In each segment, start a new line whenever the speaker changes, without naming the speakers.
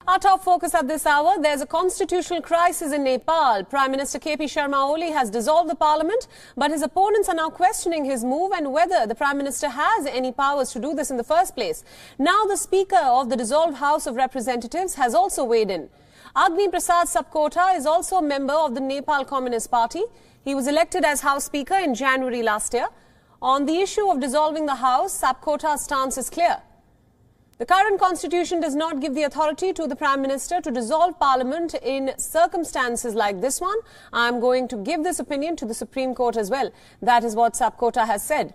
Our top focus at this hour, there's a constitutional crisis in Nepal. Prime Minister KP Sharma Oli has dissolved the parliament, but his opponents are now questioning his move and whether the Prime Minister has any powers to do this in the first place. Now the Speaker of the dissolved House of Representatives has also weighed in. Agni Prasad Sapkota is also a member of the Nepal Communist Party. He was elected as House Speaker in January last year. On the issue of dissolving the House, Sapkota's stance is clear. The current constitution does not give the authority to the Prime Minister to dissolve Parliament in circumstances like this one. I am going to give this opinion to the Supreme Court as well. That is what Sapkota has said.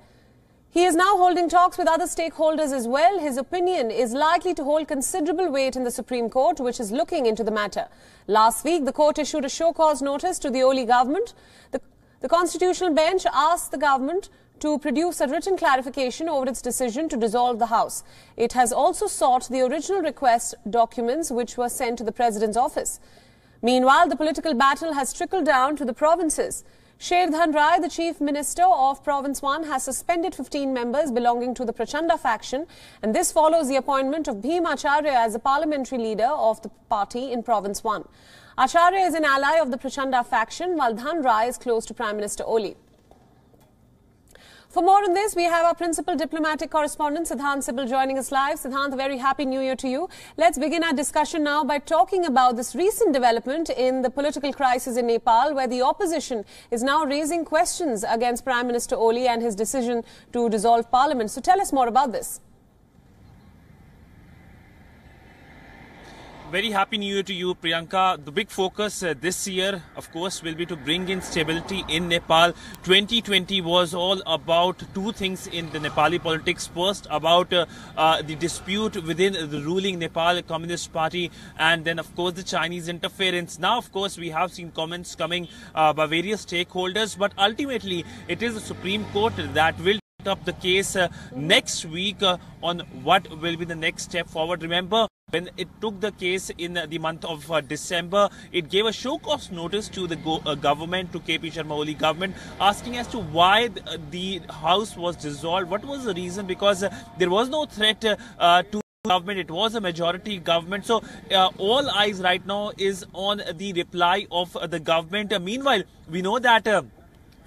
He is now holding talks with other stakeholders as well. His opinion is likely to hold considerable weight in the Supreme Court, which is looking into the matter. Last week, the court issued a show-cause notice to the Oli government. The Constitutional Bench asked the government to produce a written clarification over its decision to dissolve the House. It has also sought the original request documents which were sent to the President's office. Meanwhile, the political battle has trickled down to the provinces. Sherdhan Rai, the Chief Minister of Province 1, has suspended 15 members belonging to the Prachanda faction, and this follows the appointment of Bhim Acharya as the parliamentary leader of the party in Province 1. Acharya is an ally of the Prachanda faction, while Dhan Rai is close to Prime Minister Oli. For more on this, we have our principal diplomatic correspondent, Siddhant Sibal, joining us live. Siddhant, a very happy New Year to you. Let's begin our discussion now by talking about this recent development in the political crisis in Nepal, where the opposition is now raising questions against Prime Minister Oli and his decision to dissolve Parliament. So tell us more about this.
Very happy New Year to you, Priyanka. The big focus this year, of course, will be to bring in stability in Nepal. 2020 was all about two things in the Nepali politics. First, about the dispute within the ruling Nepal Communist Party, and then, of course, the Chinese interference. Now, of course, we have seen comments coming by various stakeholders, but ultimately, it is the Supreme Court that will take up the case next week on what will be the next step forward. Remember, when it took the case in the month of December, it gave a show-cause notice to the government, to KP Sharma Oli government, asking as to why the House was dissolved. What was the reason? Because there was no threat to government. It was a majority government. So all eyes right now is on the reply of the government. Meanwhile, we know that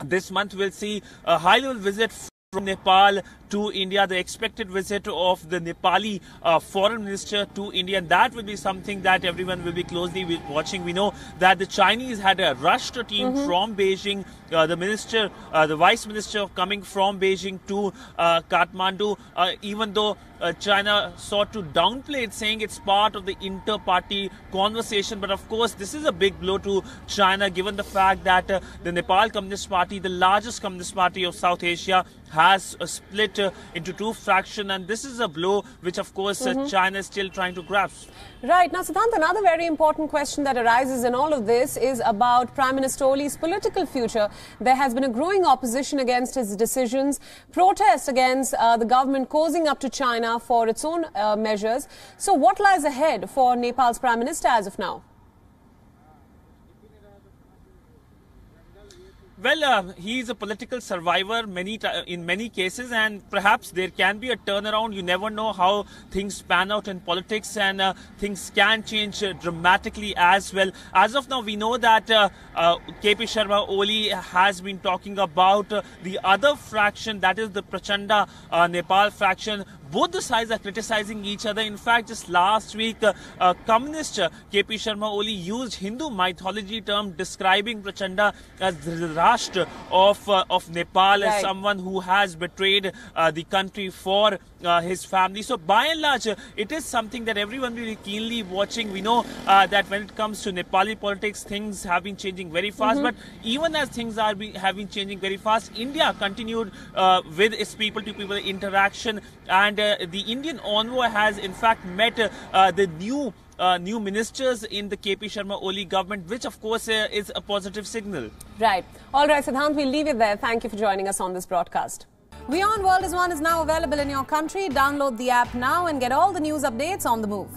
this month we'll see a high-level visit from Nepal to India, the expected visit of the Nepali foreign minister to India, and that will be something that everyone will be closely watching. We know that the Chinese had a rushed team from Beijing, the vice minister coming from Beijing to Kathmandu, even though China sought to downplay it, saying it's part of the inter-party conversation. But of course, this is a big blow to China, given the fact that the Nepal Communist Party, the largest communist party of South Asia, has split into two fractions, and this is a blow which, of course, China is still trying to grasp.
Right. Now, Siddhant, another very important question that arises in all of this is about Prime Minister Oli's political future. There has been a growing opposition against his decisions, protests against the government cozying up to China for its own measures. So what lies ahead for Nepal's Prime Minister as of now?
Well, he is a political survivor in many cases, and perhaps there can be a turnaround. You never know how things pan out in politics, and things can change dramatically as well. As of now, we know that KP Sharma Oli has been talking about the other fraction, that is the Prachanda Nepal fraction. Both the sides are criticizing each other. In fact, just last week, Communist KP Sharma Oli used Hindu mythology term describing Prachanda as the Rashtra of Nepal, right, as someone who has betrayed the country for his family. So by and large, it is something that everyone will be keenly watching. We know that when it comes to Nepali politics, things have been changing very fast. But even as things have been changing very fast, India continued with its people-to-people interaction, and the Indian envoy has in fact met the new ministers in the KP Sharma Oli government, which of course is a positive signal.
Right. All right, Siddhant, we'll leave it there. Thank you for joining us on this broadcast. WION World is One is now available in your country. Download the app now and get all the news updates on the move.